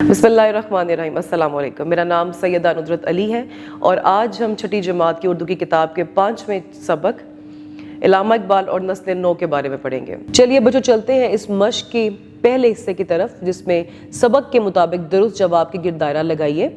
बिस्मिल्लाहिर्रहमानिर्रहीम। अस्सलाम वालेकुम। मेरा नाम सैयदा नुदरत अली है और आज हम छठी जमात की उर्दू की किताब के 5वें सबक इलामा इकबाल और नस्ल नौ के बारे में पढ़ेंगे। चलिए बच्चों चलते हैं इस मश्क के पहले हिस्से की तरफ, जिसमें सबक के मुताबिक दुरुस्त जवाब की गिरदायरा लगाइए।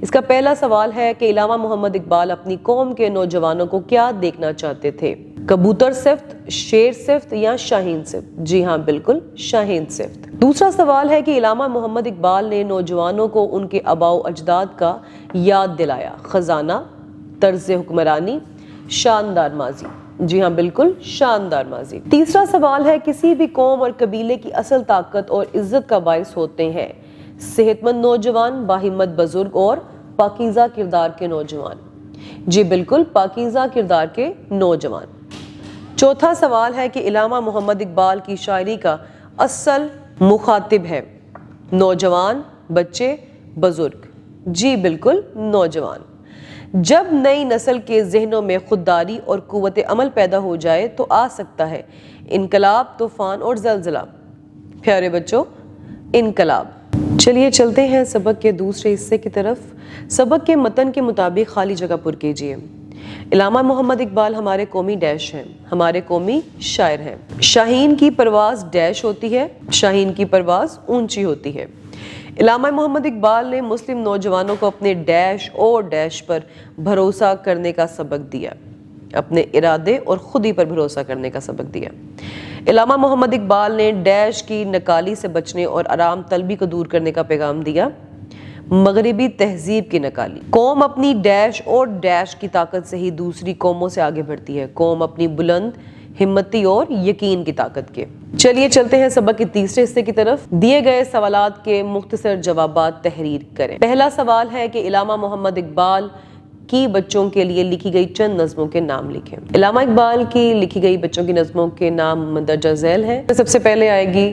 इसका पहला सवाल है कि इलामा मोहम्मद इकबाल अपनी कौम के नौजवानों को क्या देखना चाहते थे? कबूतर सिफ्त, शेर सिफ्त या शाहीन सिफ्त? जी हाँ, बिल्कुल शाहीन सिफ्त। दूसरा सवाल है कि इलामा मोहम्मद इकबाल ने नौजवानों को उनके आबाओ अजदाद का याद दिलाया। खजाना, तर्ज हुक्मरानी, शानदार माजी? जी हाँ, बिल्कुल शानदार माजी। तीसरा सवाल है किसी भी कौम और कबीले की असल ताकत और इज्जत का बाइस होते हैं सेहतमंद नौजवान, बाहिम्मत बुजुर्ग और पाकीज़ा किरदार के नौजवान? जी बिल्कुल, पाकीज़ा किरदार के नौजवान। चौथा सवाल है कि इलामा मोहम्मद इकबाल की शायरी का असल मुखातिब है नौजवान, बच्चे, बुजुर्ग? जी बिल्कुल नौजवान। जब नई नस्ल के जहनों में खुददारी और कुव्वत अमल पैदा हो जाए तो आ सकता है इनकलाब, तूफान और जलजला। प्यारे बच्चों, इनकलाब। चलिए चलते हैं सबक के दूसरे हिस्से की तरफ। सबक के मतन के मुताबिक खाली जगह पुर कीजिए। इलामा मोहम्मद इकबाल हमारे कौमी डैश हैं, हमारे कौमी शायर हैं। शाहीन की परवाज़ डैश होती है, शाहीन की परवाज़ ऊंची होती है। इलामा मोहम्मद इकबाल ने मुस्लिम नौजवानों को अपने डैश और डैश पर भरोसा करने का सबक दिया, अपने इरादे और खुदी पर भरोसा करने का सबक दिया। इलामा मोहम्मद इकबाल ने डैश की नकाली से बचने और आराम तलबी को दूर करने का पैगाम दिया। मगरिबी तहजीब की नकाली। कौम अपनी डैश और डैश की ताकत से ही दूसरी कौमों से आगे बढ़ती है, कौम अपनी बुलंद हिम्मती और यकीन की ताकत के। चलिए चलते हैं सबक के तीसरे हिस्से की तरफ। दिए गए सवालात के मुख्तसर जवाबात तहरीर करें। पहला सवाल है कि इलामा मोहम्मद इकबाल की बच्चों के लिए लिखी गई चंद नज़मों के नाम लिखें। इलामा इकबाल की लिखी गई बच्चों की नज़मों के नाम मंदरजा झैल हैं। सबसे पहले आएगी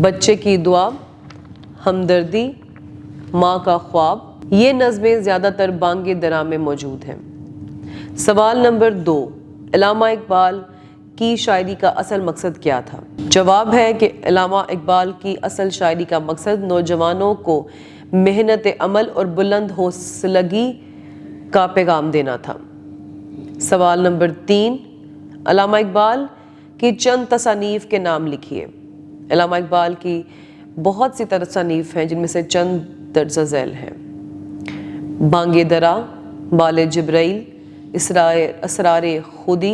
बच्चे की दुआ, हमदर्दी, माँ का ख्वाब। ये नज़में ज़्यादातर बांगे दरा में मौजूद हैं। सवाल नंबर 2, इलामा इकबाल की शायरी का असल मकसद क्या था? जवाब है कि इलामा इकबाल की असल शायरी का मकसद नौजवानों को मेहनत अमल और बुलंद हौसलगी का पैगाम देना था। सवाल नंबर 3, इलामा इकबाल की चंद तसानीफ के नाम लिखिए। इलामा इकबाल की बहुत सी तसानीफ हैं जिनमें से चंद दर्जा झैल हैं। बांगे दरा, बाले जिब्राइल, असरारे खुदी,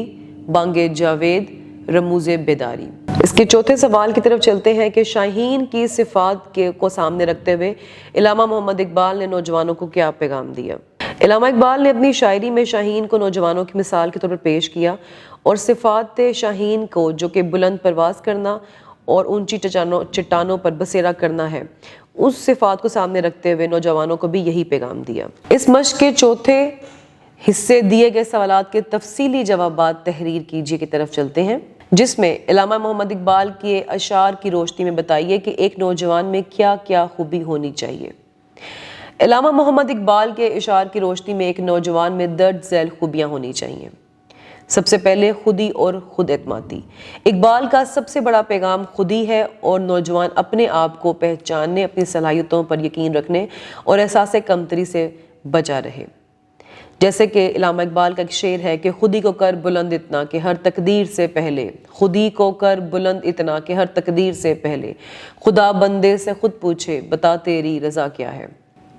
बांगे जावेद, रमूज़े बेदारी। इसके चौथे सवाल की तरफ चलते हैं कि शाहीन की सिफात को सामने रखते हुए इलामा मोहम्मद इकबाल ने नौजवानों को क्या पैगाम दिया? इलामा इकबाल ने अपनी शायरी में शाहीन को नौजवानों की मिसाल के तौर पर पेश किया और सिफात शाहीन को, जो कि बुलंद परवाज़ करना और ऊंची चट्टानों पर बसेरा करना है, उस सिफात को सामने रखते हुए नौजवानों को भी यही पैगाम दिया। इस मश्क के चौथे हिस्से दिए गए सवालात के तफसीली जवाबात तहरीर कीजिए की तरफ चलते हैं, जिसमें इलामा मोहम्मद इकबाल के अशार की रोशनी में बताइए कि एक नौजवान में क्या क्या खूबी होनी चाहिए। इलामा मोहम्मद इकबाल के इशार की रोशनी में एक नौजवान में दर्ज झैल खूबियाँ होनी चाहिए। सबसे पहले खुदी और खुद एतमादी। इकबाल का सबसे बड़ा पैगाम खुदी है और नौजवान अपने आप को पहचानने, अपनी सलाहियतों पर यकीन रखने और एहसास कमतरी से बचा रहे। जैसे कि इलामा इकबाल का एक शेर है कि खुदी को कर बुलंद इतना कि हर तकदीर से पहले, खुदी को कर बुलंद इतना कि हर तकदीर से पहले, खुदा बंदे से खुद पूछे बता तेरी रज़ा क्या है।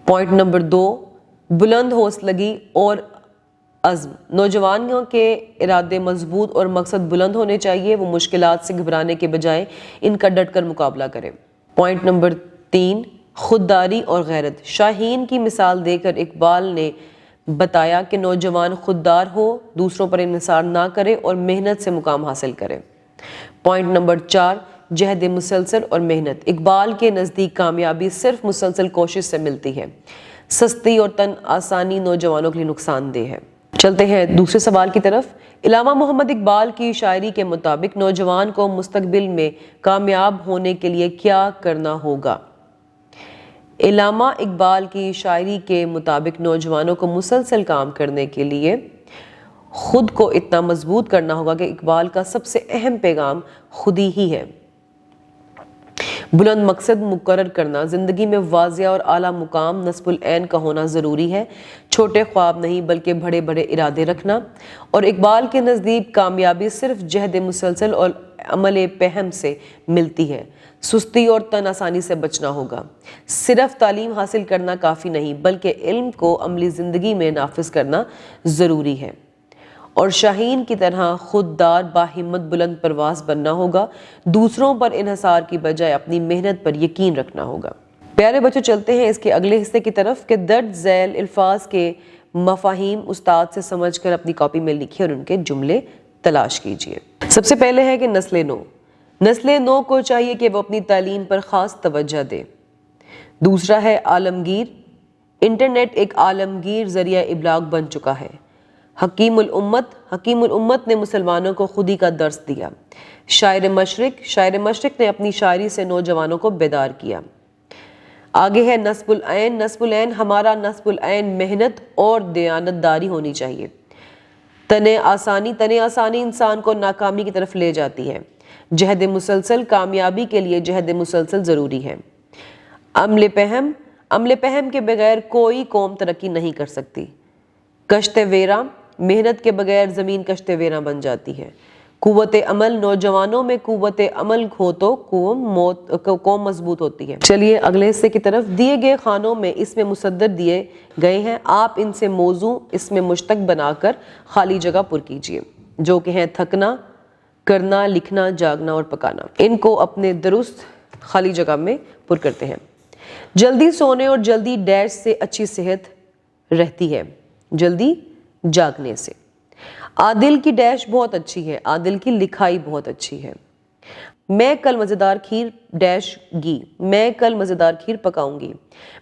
पॉइंट नंबर 2, बुलंद हौसलगी और अज़्म। नौजवानों के इरादे मजबूत और मकसद बुलंद होने चाहिए। वो मुश्किलात से घबराने के बजाय इनका डटकर मुकाबला करें। पॉइंट नंबर 3, खुददारी और गैरत। शाहीन की मिसाल देकर इकबाल ने बताया कि नौजवान खुददार हो, दूसरों पर इन्हिसार ना करे और मेहनत से मुकाम हासिल करे। पॉइंट नंबर 4, जहद मुसलसल और मेहनत। इकबाल के नज़दीक कामयाबी सिर्फ मुसलसल कोशिश से मिलती है। सस्ती और तन आसानी नौजवानों के लिए नुकसानदेह है। चलते हैं दूसरे सवाल की तरफ। इलामा मोहम्मद इकबाल की शायरी के मुताबिक नौजवान को मुस्तकबिल में कामयाब होने के लिए क्या करना होगा? इलामा इकबाल की शायरी के मुताबिक नौजवानों को मुसलसल काम करने के लिए खुद को इतना मजबूत करना होगा कि इकबाल का सबसे अहम पैगाम खुदी ही है। بلند مقصد مقرر کرنا، زندگی میں واضح اور اعلیٰ مقام نصب العین کا ہونا ضروری ہے، چھوٹے خواب نہیں بلکہ بڑے بڑے ارادے رکھنا۔ اور اقبال کے نزدیک کامیابی صرف جہد مسلسل اور عمل پہم سے ملتی ہے، سستی اور تن آسانی سے بچنا ہوگا۔ صرف تعلیم حاصل کرنا کافی نہیں بلکہ علم کو عملی زندگی میں نافذ کرنا ضروری ہے، اور شاہین کی طرح خوددار باہمت بلند پرواز بننا ہوگا، دوسروں پر انحصار کی بجائے اپنی محنت پر یقین رکھنا ہوگا۔ پیارے بچوں، چلتے ہیں اس کے اگلے حصے کی طرف کہ درج ذیل الفاظ کے مفاہیم استاد سے سمجھ کر اپنی کاپی میں لکھیں اور ان کے جملے تلاش کیجیے۔ سب سے پہلے ہے کہ نسل نو۔ نسل نو کو چاہیے کہ وہ اپنی تعلیم پر خاص توجہ دے۔ دوسرا ہے عالمگیر۔ انٹرنیٹ ایک عالمگیر ذریعہ ابلاغ بن چکا ہے۔ حکیم الامت نے مسلمانوں کو خودی کا درس دیا۔ شاعر مشرق نے اپنی شاعری سے نوجوانوں کو بیدار کیا۔ آگے ہے نصب العین۔ نصب العین، ہمارا نصب العین محنت اور دیانت داری ہونی چاہیے۔ تن آسانی انسان کو ناکامی کی طرف لے جاتی ہے۔ جہد مسلسل، کامیابی کے لیے جہد مسلسل ضروری ہے۔ عمل پہم کے بغیر کوئی قوم ترقی نہیں کر سکتی۔ کشت ویراں، محنت کے بغیر زمین کشت ویراں بن جاتی ہے۔ قوت عمل، نوجوانوں میں قوت عمل ہو تو قوم مضبوط ہوتی ہے۔ چلیے اگلے حصے کی طرف۔ دیے گئے خانوں میں اسم مصدر دیے گئے ہیں، آپ ان سے موضوع اسم مشتق بنا کر خالی جگہ پر کیجیے، جو کہ ہیں تھکنا، کرنا، لکھنا، جاگنا اور پکانا۔ ان کو اپنے درست خالی جگہ میں پر کرتے ہیں۔ جلدی سونے اور جلدی ڈیش سے اچھی صحت رہتی ہے، جلدی جاگنے سے۔ عادل کی ڈیش بہت اچھی ہے، عادل کی لکھائی بہت اچھی ہے۔ میں کل مزیدار کھیر ڈیش گی، میں کل مزیدار کھیر پکاؤں گی۔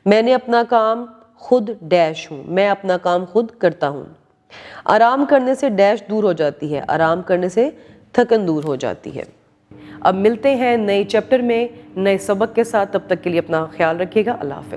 میں نے اپنا کام خود ڈیش ہوں، میں اپنا کام خود کرتا ہوں۔ آرام کرنے سے ڈیش دور ہو جاتی ہے، آرام کرنے سے تھکن دور ہو جاتی ہے۔ اب ملتے ہیں نئے چیپٹر میں نئے سبق کے ساتھ، تب تک کے لیے اپنا خیال رکھیے گا۔ اللہ حافظ۔